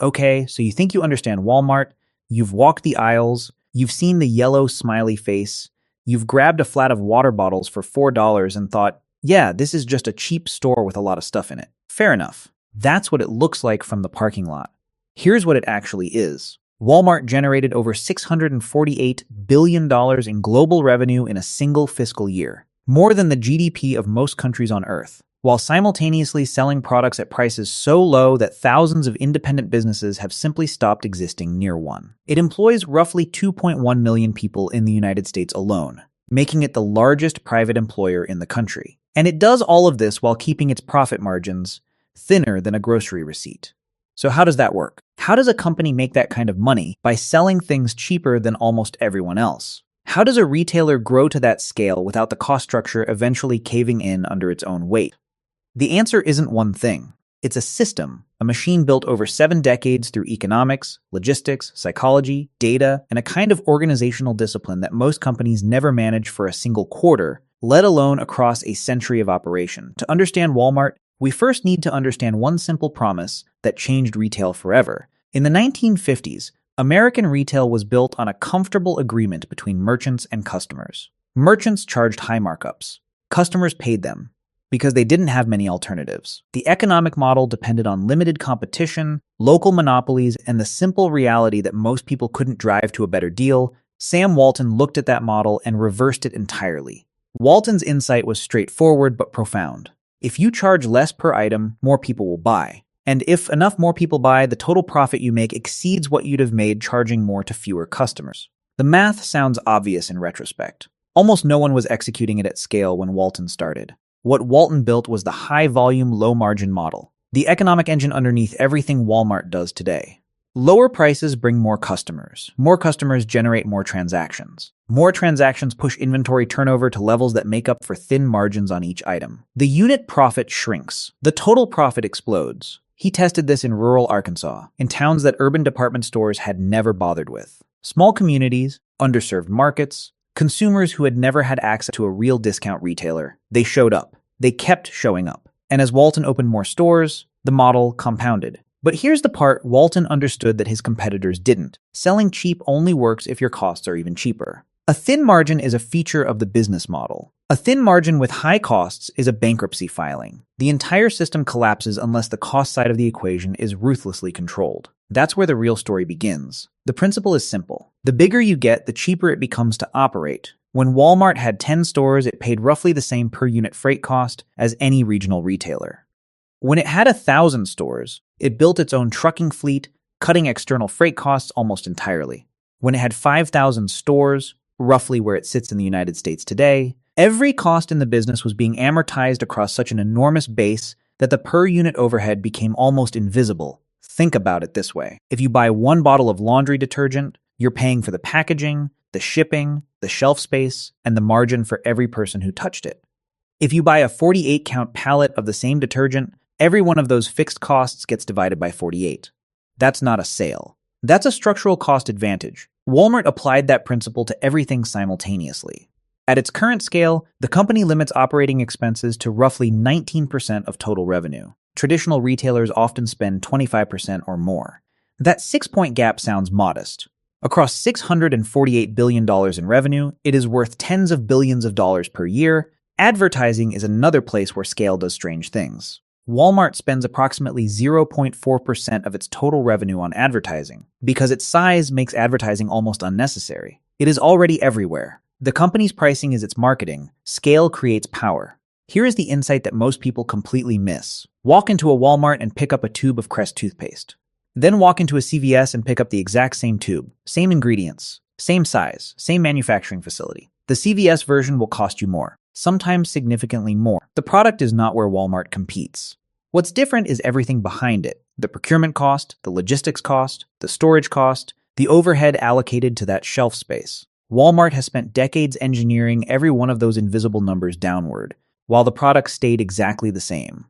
Okay, so you think you understand Walmart, you've walked the aisles, you've seen the yellow smiley face, you've grabbed a flat of water bottles for $4 and thought, yeah, this is just a cheap store with a lot of stuff in it. Fair enough. That's what it looks like from the parking lot. Here's what it actually is. Walmart generated over $648 billion in global revenue in a single fiscal year, more than the GDP of most countries on Earth, while simultaneously selling products at prices so low that thousands of independent businesses have simply stopped existing near one. It employs roughly 2.1 million people in the United States alone, making it the largest private employer in the country. And it does all of this while keeping its profit margins thinner than a grocery receipt. So how does that work? How does a company make that kind of money by selling things cheaper than almost everyone else? How does a retailer grow to that scale without the cost structure eventually caving in under its own weight? The answer isn't one thing. It's a system, a machine built over 7 decades through economics, logistics, psychology, data, and a kind of organizational discipline that most companies never manage for a single quarter, let alone across a century of operation. To understand Walmart, we first need to understand one simple promise that changed retail forever. In the 1950s, American retail was built on a comfortable agreement between merchants and customers. Merchants charged high markups. Customers paid them because they didn't have many alternatives. The economic model depended on limited competition, local monopolies, and the simple reality that most people couldn't drive to a better deal. Sam Walton looked at that model and reversed it entirely. Walton's insight was straightforward but profound. If you charge less per item, more people will buy. And if enough more people buy, the total profit you make exceeds what you'd have made charging more to fewer customers. The math sounds obvious in retrospect. Almost no one was executing it at scale when Walton started. What Walton built was the high-volume, low-margin model, the economic engine underneath everything Walmart does today. Lower prices bring more customers. More customers generate more transactions. More transactions push inventory turnover to levels that make up for thin margins on each item. The unit profit shrinks. The total profit explodes. He tested this in rural Arkansas, in towns that urban department stores had never bothered with. Small communities, underserved markets, consumers who had never had access to a real discount retailer. They showed up. They kept showing up. And as Walton opened more stores, the model compounded. But here's the part Walton understood that his competitors didn't. Selling cheap only works if your costs are even cheaper. A thin margin is a feature of the business model. A thin margin with high costs is a bankruptcy filing. The entire system collapses unless the cost side of the equation is ruthlessly controlled. That's where the real story begins. The principle is simple. The bigger you get, the cheaper it becomes to operate. When Walmart had 10 stores, it paid roughly the same per unit freight cost as any regional retailer. When it had 1,000 stores, it built its own trucking fleet, cutting external freight costs almost entirely. When it had 5,000 stores, roughly where it sits in the United States today, every cost in the business was being amortized across such an enormous base that the per unit overhead became almost invisible. Think about it this way. If you buy 1 bottle of laundry detergent, you're paying for the packaging, the shipping, the shelf space, and the margin for every person who touched it. If you buy a 48-count pallet of the same detergent, every one of those fixed costs gets divided by 48. That's not a sale. That's a structural cost advantage. Walmart applied that principle to everything simultaneously. At its current scale, the company limits operating expenses to roughly 19% of total revenue. Traditional retailers often spend 25% or more. That 6-point gap sounds modest. Across $648 billion in revenue, it is worth tens of billions of dollars per year. Advertising is another place where scale does strange things. Walmart spends approximately 0.4% of its total revenue on advertising, because its size makes advertising almost unnecessary. It is already everywhere. The company's pricing is its marketing. Scale creates power. Here is the insight that most people completely miss. Walk into a Walmart and pick up a tube of Crest toothpaste. Then walk into a CVS and pick up the exact same tube, same ingredients, same size, same manufacturing facility. The CVS version will cost you more, sometimes significantly more. The product is not where Walmart competes. What's different is everything behind it. The procurement cost, the logistics cost, the storage cost, the overhead allocated to that shelf space. Walmart has spent decades engineering every one of those invisible numbers downward, while the product stayed exactly the same.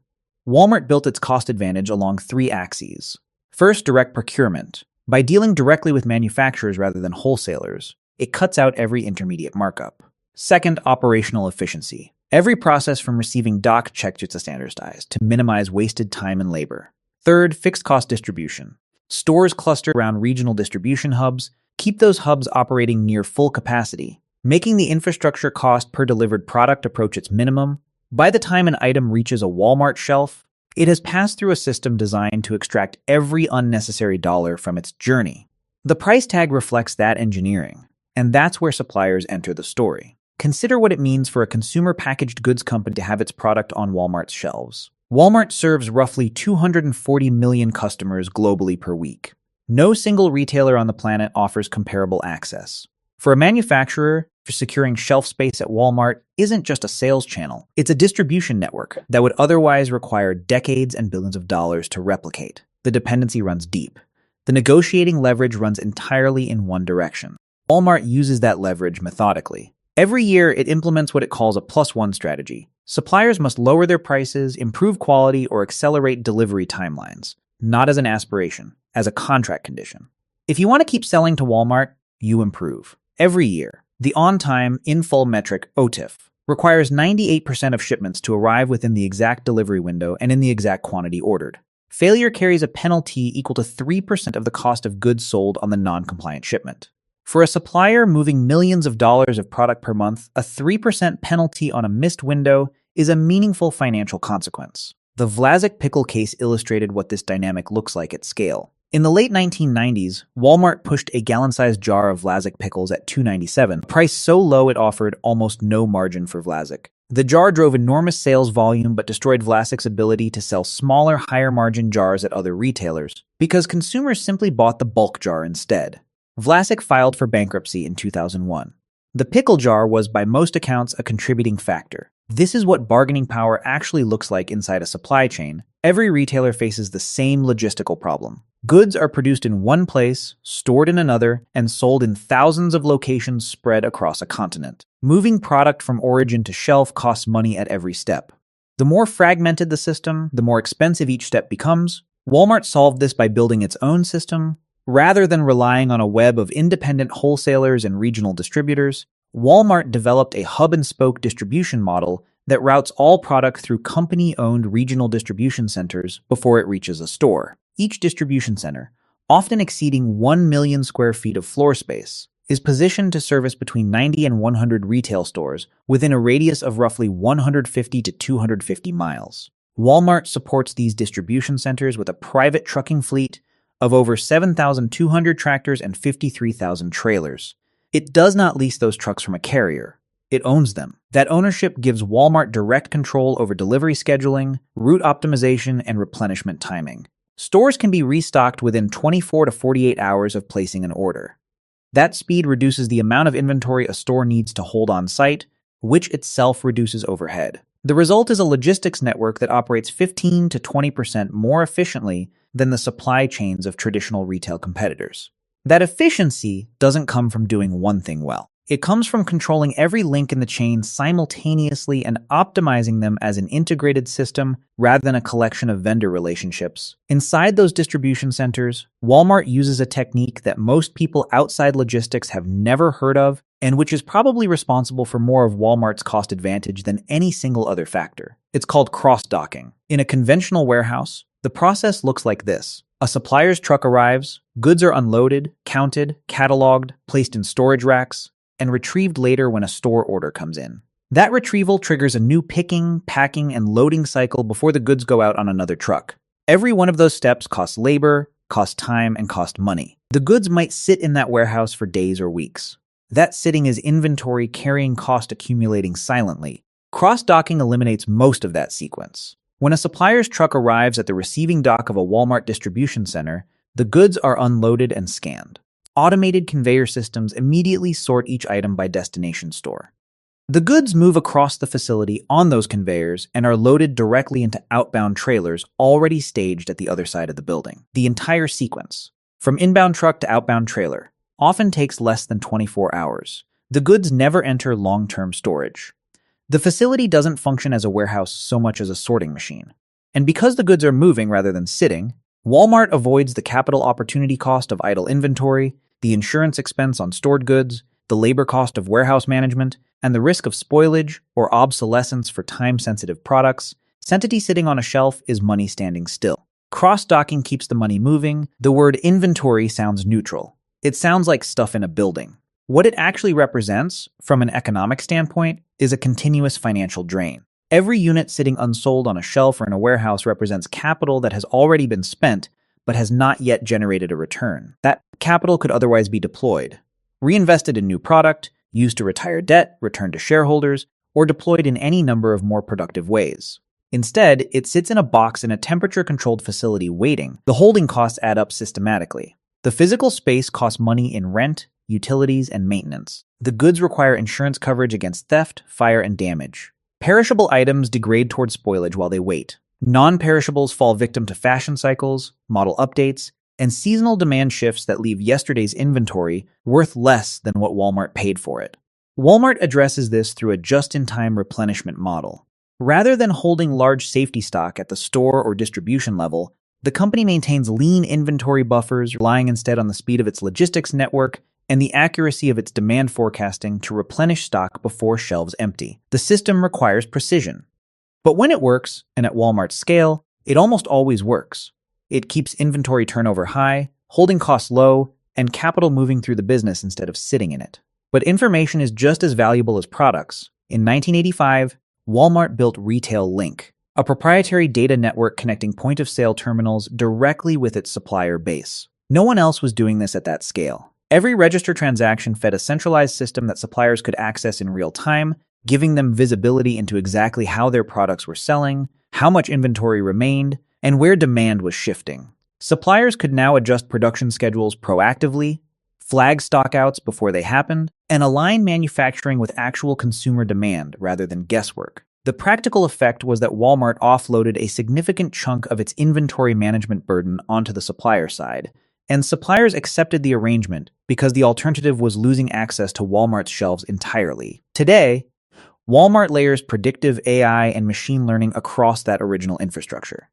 Walmart built its cost advantage along 3 axes. First, direct procurement. By dealing directly with manufacturers rather than wholesalers, it cuts out every intermediate markup. Second, operational efficiency. Every process from receiving doc checks to standardized to minimize wasted time and labor. Third, fixed cost distribution. Stores cluster around regional distribution hubs keep those hubs operating near full capacity, making the infrastructure cost per delivered product approach its minimum. By the time an item reaches a Walmart shelf, it has passed through a system designed to extract every unnecessary dollar from its journey. The price tag reflects that engineering, and that's where suppliers enter the story. Consider what it means for a consumer packaged goods company to have its product on Walmart's shelves. Walmart serves roughly 240 million customers globally per week. No single retailer on the planet offers comparable access. For a manufacturer, securing shelf space at Walmart isn't just a sales channel, it's a distribution network that would otherwise require decades and billions of dollars to replicate. The dependency runs deep. The negotiating leverage runs entirely in one direction. Walmart uses that leverage methodically. Every year, it implements what it calls a +1 strategy. Suppliers must lower their prices, improve quality, or accelerate delivery timelines, not as an aspiration, as a contract condition. If you want to keep selling to Walmart, you improve. Every year, the on-time, in-full metric, OTIF, requires 98% of shipments to arrive within the exact delivery window and in the exact quantity ordered. Failure carries a penalty equal to 3% of the cost of goods sold on the non-compliant shipment. For a supplier moving millions of dollars of product per month, a 3% penalty on a missed window is a meaningful financial consequence. The Vlasic pickle case illustrated what this dynamic looks like at scale. In the late 1990s, Walmart pushed a gallon-sized jar of Vlasic pickles at $2.97, a price so low it offered almost no margin for Vlasic. The jar drove enormous sales volume but destroyed Vlasic's ability to sell smaller, higher-margin jars at other retailers, because consumers simply bought the bulk jar instead. Vlasic filed for bankruptcy in 2001. The pickle jar was, by most accounts, a contributing factor. This is what bargaining power actually looks like inside a supply chain. Every retailer faces the same logistical problem. Goods are produced in one place, stored in another, and sold in thousands of locations spread across a continent. Moving product from origin to shelf costs money at every step. The more fragmented the system, the more expensive each step becomes. Walmart solved this by building its own system. Rather than relying on a web of independent wholesalers and regional distributors, Walmart developed a hub-and-spoke distribution model that routes all product through company-owned regional distribution centers before it reaches a store. Each distribution center, often exceeding 1 million square feet of floor space, is positioned to service between 90 and 100 retail stores within a radius of roughly 150 to 250 miles. Walmart supports these distribution centers with a private trucking fleet of over 7,200 tractors and 53,000 trailers. It does not lease those trucks from a carrier. It owns them. That ownership gives Walmart direct control over delivery scheduling, route optimization, and replenishment timing. Stores can be restocked within 24 to 48 hours of placing an order. That speed reduces the amount of inventory a store needs to hold on site, which itself reduces overhead. The result is a logistics network that operates 15 to 20% more efficiently than the supply chains of traditional retail competitors. That efficiency doesn't come from doing one thing well. It comes from controlling every link in the chain simultaneously and optimizing them as an integrated system rather than a collection of vendor relationships. Inside those distribution centers, Walmart uses a technique that most people outside logistics have never heard of, and which is probably responsible for more of Walmart's cost advantage than any single other factor. It's called cross-docking. In a conventional warehouse, the process looks like this. A supplier's truck arrives, goods are unloaded, counted, cataloged, placed in storage racks, and retrieved later when a store order comes in. That retrieval triggers a new picking, packing, and loading cycle before the goods go out on another truck. Every one of those steps costs labor, costs time, and costs money. The goods might sit in that warehouse for days or weeks. That sitting is inventory carrying cost accumulating silently. Cross-docking eliminates most of that sequence. When a supplier's truck arrives at the receiving dock of a Walmart distribution center, the goods are unloaded and scanned. Automated conveyor systems immediately sort each item by destination store. The goods move across the facility on those conveyors and are loaded directly into outbound trailers already staged at the other side of the building. The entire sequence, from inbound truck to outbound trailer, often takes less than 24 hours. The goods never enter long-term storage. The facility doesn't function as a warehouse so much as a sorting machine. And because the goods are moving rather than sitting, Walmart avoids the capital opportunity cost of idle inventory, the insurance expense on stored goods, the labor cost of warehouse management, and the risk of spoilage or obsolescence for time-sensitive products. Entity sitting on a shelf is money standing still. Cross-docking keeps the money moving. The word inventory sounds neutral. It sounds like stuff in a building. What it actually represents, from an economic standpoint, is a continuous financial drain. Every unit sitting unsold on a shelf or in a warehouse represents capital that has already been spent but has not yet generated a return. That capital could otherwise be deployed, reinvested in new product, used to retire debt, returned to shareholders, or deployed in any number of more productive ways. Instead, it sits in a box in a temperature-controlled facility waiting. The holding costs add up systematically. The physical space costs money in rent, utilities, and maintenance. The goods require insurance coverage against theft, fire, and damage. Perishable items degrade toward spoilage while they wait. Non-perishables fall victim to fashion cycles, model updates, and seasonal demand shifts that leave yesterday's inventory worth less than what Walmart paid for it. Walmart addresses this through a just-in-time replenishment model. Rather than holding large safety stock at the store or distribution level, the company maintains lean inventory buffers, relying instead on the speed of its logistics network and the accuracy of its demand forecasting to replenish stock before shelves empty. The system requires precision. But when it works, and at Walmart's scale, it almost always works. It keeps inventory turnover high, holding costs low, and capital moving through the business instead of sitting in it. But information is just as valuable as products. In 1985, Walmart built Retail Link, a proprietary data network connecting point-of-sale terminals directly with its supplier base. No one else was doing this at that scale. Every register transaction fed a centralized system that suppliers could access in real time, giving them visibility into exactly how their products were selling, how much inventory remained, and where demand was shifting. Suppliers could now adjust production schedules proactively, flag stockouts before they happened, and align manufacturing with actual consumer demand rather than guesswork. The practical effect was that Walmart offloaded a significant chunk of its inventory management burden onto the supplier side, and suppliers accepted the arrangement because the alternative was losing access to Walmart's shelves entirely. Today, Walmart layers predictive AI and machine learning across that original infrastructure.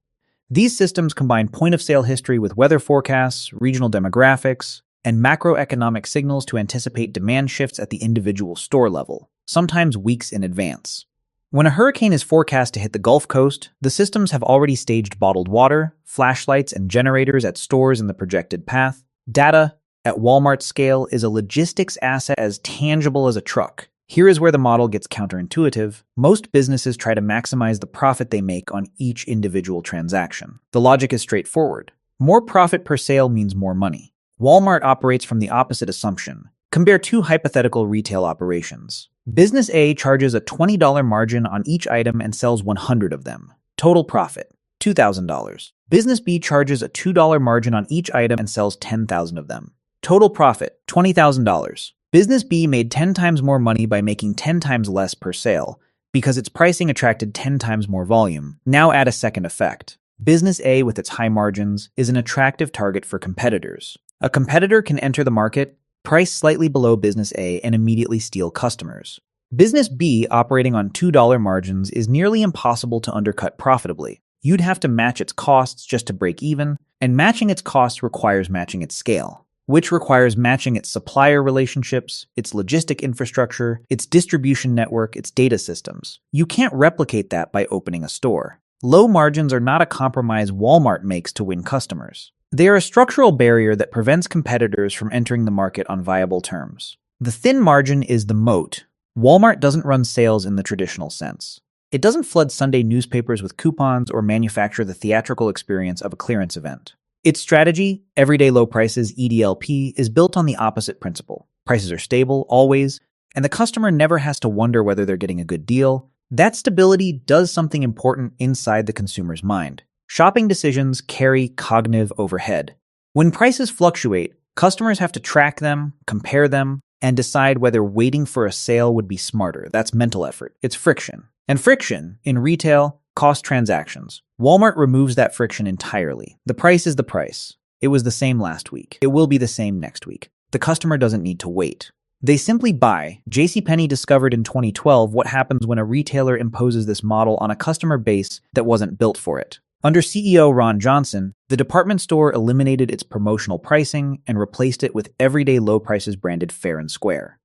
These systems combine point-of-sale history with weather forecasts, regional demographics, and macroeconomic signals to anticipate demand shifts at the individual store level, sometimes weeks in advance. When a hurricane is forecast to hit the Gulf Coast, the systems have already staged bottled water, flashlights, and generators at stores in the projected path. Data, at Walmart's scale, is a logistics asset as tangible as a truck. Here is where the model gets counterintuitive. Most businesses try to maximize the profit they make on each individual transaction. The logic is straightforward. More profit per sale means more money. Walmart operates from the opposite assumption. Compare two hypothetical retail operations. Business A charges a $20 margin on each item and sells 100 of them. Total profit, $2,000. Business B charges a $2 margin on each item and sells 10,000 of them. Total profit, $20,000. Business B made 10 times more money by making 10 times less per sale, because its pricing attracted 10 times more volume. Now add a second effect. Business A, with its high margins, is an attractive target for competitors. A competitor can enter the market, price slightly below Business A, and immediately steal customers. Business B, operating on $2 margins, is nearly impossible to undercut profitably. You'd have to match its costs just to break even, and matching its costs requires matching its scale, which requires matching its supplier relationships, its logistic infrastructure, its distribution network, its data systems. You can't replicate that by opening a store. Low margins are not a compromise Walmart makes to win customers. They are a structural barrier that prevents competitors from entering the market on viable terms. The thin margin is the moat. Walmart doesn't run sales in the traditional sense. It doesn't flood Sunday newspapers with coupons or manufacture the theatrical experience of a clearance event. Its strategy, everyday low prices (EDLP), is built on the opposite principle. Prices are stable, always, and the customer never has to wonder whether they're getting a good deal. That stability does something important inside the consumer's mind. Shopping decisions carry cognitive overhead. When prices fluctuate, customers have to track them, compare them, and decide whether waiting for a sale would be smarter. That's mental effort. It's friction. And friction, in retail, costs transactions. Walmart removes that friction entirely. The price is the price. It was the same last week. It will be the same next week. The customer doesn't need to wait. They simply buy. JCPenney discovered in 2012 what happens when a retailer imposes this model on a customer base that wasn't built for it. Under CEO Ron Johnson, the department store eliminated its promotional pricing and replaced it with everyday low prices branded fair and square.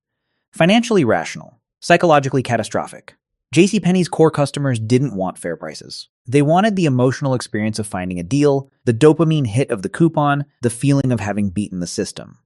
Financially rational, psychologically catastrophic. JCPenney's core customers didn't want fair prices. They wanted the emotional experience of finding a deal, the dopamine hit of the coupon, the feeling of having beaten the system.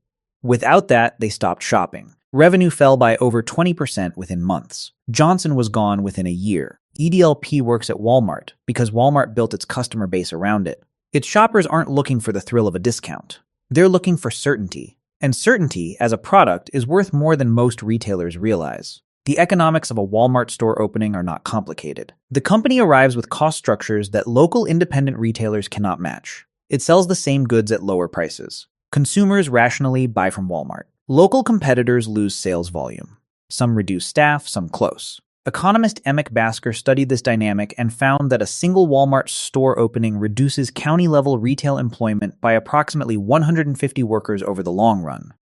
Without that, they stopped shopping. Revenue fell by over 20% within months. Johnson was gone within a year. EDLP works at Walmart because Walmart built its customer base around it. Its shoppers aren't looking for the thrill of a discount. They're looking for certainty. And certainty, as a product, is worth more than most retailers realize. The economics of a Walmart store opening are not complicated. The company arrives with cost structures that local independent retailers cannot match. It sells the same goods at lower prices. Consumers rationally buy from Walmart. Local competitors lose sales volume. Some reduce staff, some close. Economist Emmett Basker studied this dynamic and found that a single Walmart store opening reduces county-level retail employment by approximately 150 workers over the long run.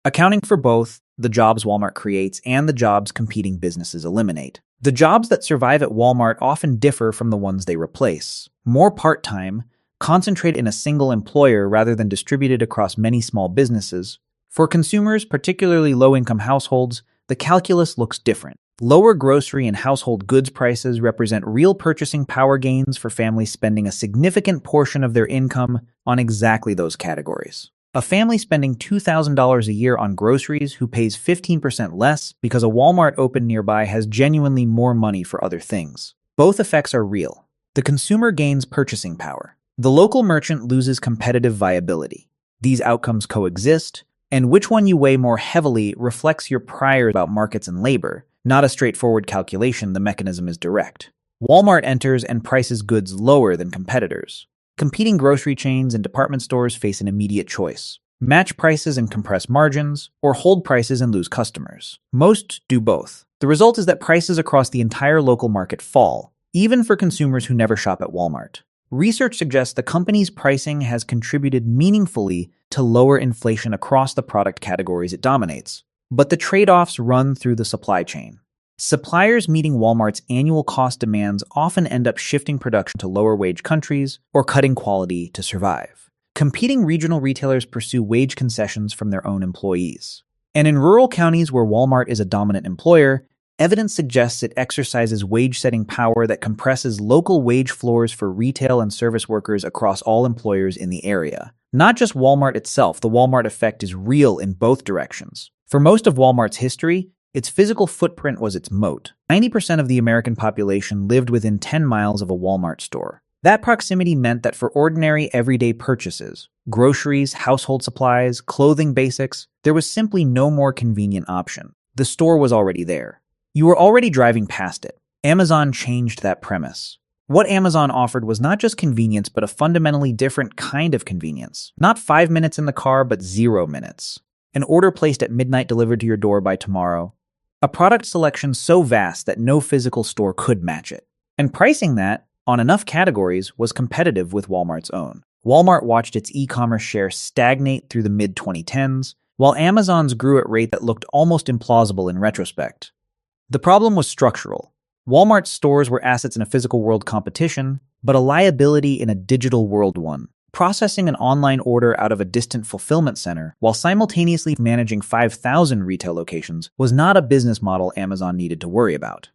Accounting for both the jobs Walmart creates and the jobs competing businesses eliminate. The jobs that survive at Walmart often differ from the ones they replace. More part-time, concentrated in a single employer rather than distributed across many small businesses. For consumers, particularly low-income households, the calculus looks different. Lower grocery and household goods prices represent real purchasing power gains for families spending a significant portion of their income on exactly those categories. A family spending $2,000 a year on groceries who pays 15% less because a Walmart opened nearby has genuinely more money for other things. Both effects are real. The consumer gains purchasing power. The local merchant loses competitive viability. These outcomes coexist, and which one you weigh more heavily reflects your priors about markets and labor. Not a straightforward calculation, the mechanism is direct. Walmart enters and prices goods lower than competitors. Competing grocery chains and department stores face an immediate choice. Match prices and compress margins, or hold prices and lose customers. Most do both. The result is that prices across the entire local market fall, even for consumers who never shop at Walmart. Research suggests the company's pricing has contributed meaningfully to lower inflation across the product categories it dominates. But the trade-offs run through the supply chain. Suppliers meeting Walmart's annual cost demands often end up shifting production to lower-wage countries or cutting quality to survive. Competing regional retailers pursue wage concessions from their own employees. And in rural counties where Walmart is a dominant employer, evidence suggests it exercises wage-setting power that compresses local wage floors for retail and service workers across all employers in the area. Not just Walmart itself, the Walmart effect is real in both directions. For most of Walmart's history, its physical footprint was its moat. 90% of the American population lived within 10 miles of a Walmart store. That proximity meant that for ordinary, everyday purchases, groceries, household supplies, clothing basics, there was simply no more convenient option. The store was already there. You were already driving past it. Amazon changed that premise. What Amazon offered was not just convenience, but a fundamentally different kind of convenience. Not 5 minutes in the car, but 0 minutes. An order placed at midnight delivered to your door by tomorrow. A product selection so vast that no physical store could match it. And pricing that, on enough categories, was competitive with Walmart's own. Walmart watched its e-commerce share stagnate through the mid-2010s, while Amazon's grew at a rate that looked almost implausible in retrospect. The problem was structural. Walmart's stores were assets in a physical world competition, but a liability in a digital world one. Processing an online order out of a distant fulfillment center while simultaneously managing 5,000 retail locations was not a business model Amazon needed to worry about.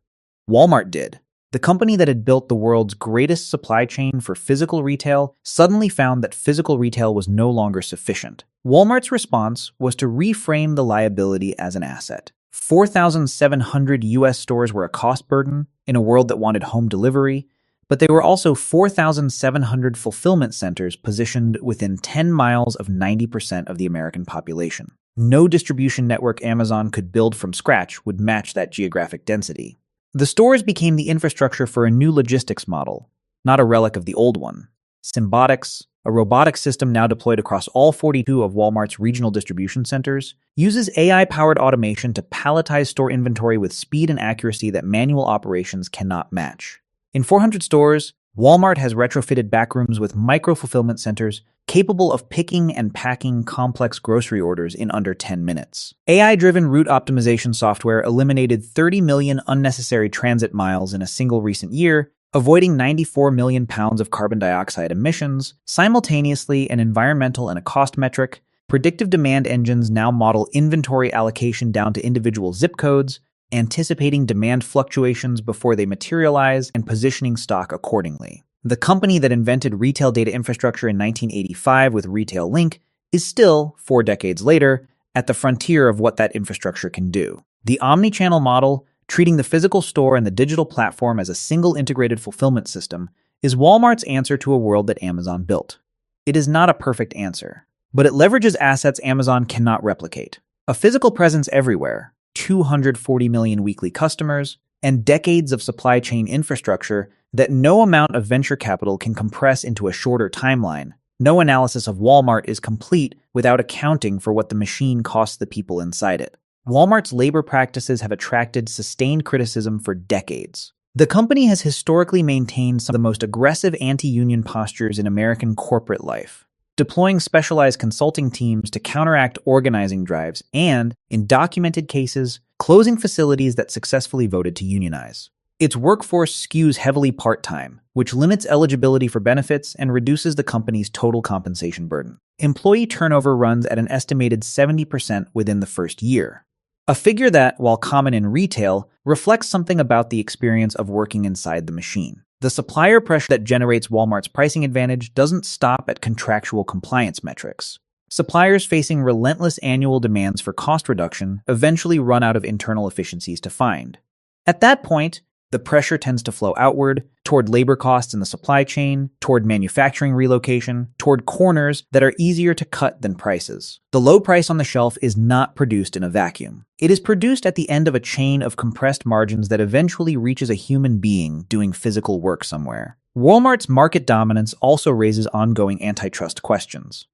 Walmart did. The company that had built the world's greatest supply chain for physical retail suddenly found that physical retail was no longer sufficient. Walmart's response was to reframe the liability as an asset. 4,700 US stores were a cost burden in a world that wanted home delivery, but they were also 4,700 fulfillment centers positioned within 10 miles of 90% of the American population. No distribution network Amazon could build from scratch would match that geographic density. The stores became the infrastructure for a new logistics model, not a relic of the old one. Symbotics, a robotics system now deployed across all 42 of Walmart's regional distribution centers, uses AI-powered automation to palletize store inventory with speed and accuracy that manual operations cannot match. In 400 stores, Walmart has retrofitted backrooms with micro-fulfillment centers capable of picking and packing complex grocery orders in under 10 minutes. AI-driven route optimization software eliminated 30 million unnecessary transit miles in a single recent year, avoiding 94 million pounds of carbon dioxide emissions, simultaneously an environmental and a cost metric. Predictive demand engines now model inventory allocation down to individual zip codes, anticipating demand fluctuations before they materialize and positioning stock accordingly. The company that invented retail data infrastructure in 1985 with Retail Link is still, 4 decades later, at the frontier of what that infrastructure can do. The omni-channel model, treating the physical store and the digital platform as a single integrated fulfillment system, is Walmart's answer to a world that Amazon built. It is not a perfect answer, but it leverages assets Amazon cannot replicate. A physical presence everywhere, 240 million weekly customers, and decades of supply chain infrastructure that no amount of venture capital can compress into a shorter timeline. No analysis of Walmart is complete without accounting for what the machine costs the people inside it. Walmart's labor practices have attracted sustained criticism for decades. The company has historically maintained some of the most aggressive anti-union postures in American corporate life, deploying specialized consulting teams to counteract organizing drives and, in documented cases, closing facilities that successfully voted to unionize. Its workforce skews heavily part-time, which limits eligibility for benefits and reduces the company's total compensation burden. Employee turnover runs at an estimated 70% within the first year. A figure that, while common in retail, reflects something about the experience of working inside the machine. The supplier pressure that generates Walmart's pricing advantage doesn't stop at contractual compliance metrics. Suppliers facing relentless annual demands for cost reduction eventually run out of internal efficiencies to find. At that point, the pressure tends to flow outward, toward labor costs in the supply chain, toward manufacturing relocation, toward corners that are easier to cut than prices. The low price on the shelf is not produced in a vacuum. It is produced at the end of a chain of compressed margins that eventually reaches a human being doing physical work somewhere. Walmart's market dominance also raises ongoing antitrust questions.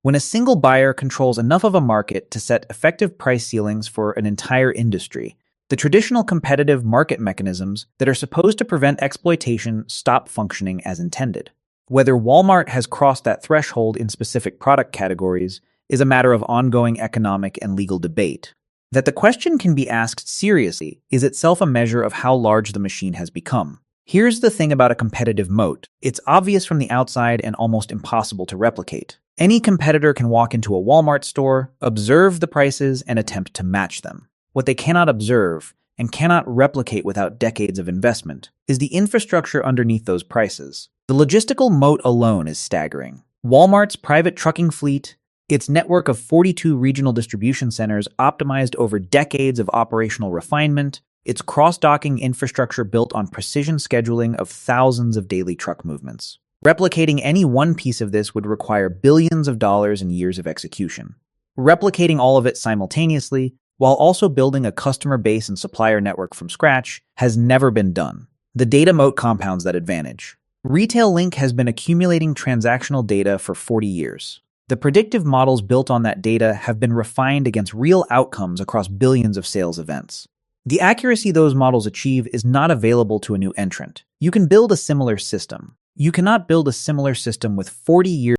When a single buyer controls enough of a market to set effective price ceilings for an entire industry, the traditional competitive market mechanisms that are supposed to prevent exploitation stop functioning as intended. Whether Walmart has crossed that threshold in specific product categories is a matter of ongoing economic and legal debate. That the question can be asked seriously is itself a measure of how large the machine has become. Here's the thing about a competitive moat. It's obvious from the outside and almost impossible to replicate. Any competitor can walk into a Walmart store, observe the prices, and attempt to match them. What they cannot observe, and cannot replicate without decades of investment, is the infrastructure underneath those prices. The logistical moat alone is staggering. Walmart's private trucking fleet, its network of 42 regional distribution centers optimized over decades of operational refinement, its cross-docking infrastructure built on precision scheduling of thousands of daily truck movements. Replicating any one piece of this would require billions of dollars and years of execution. Replicating all of it simultaneously, while also building a customer base and supplier network from scratch, has never been done. The data moat compounds that advantage. Retail Link has been accumulating transactional data for 40 years. The predictive models built on that data have been refined against real outcomes across billions of sales events. The accuracy those models achieve is not available to a new entrant. You can build a similar system. You cannot build a similar system with 40 years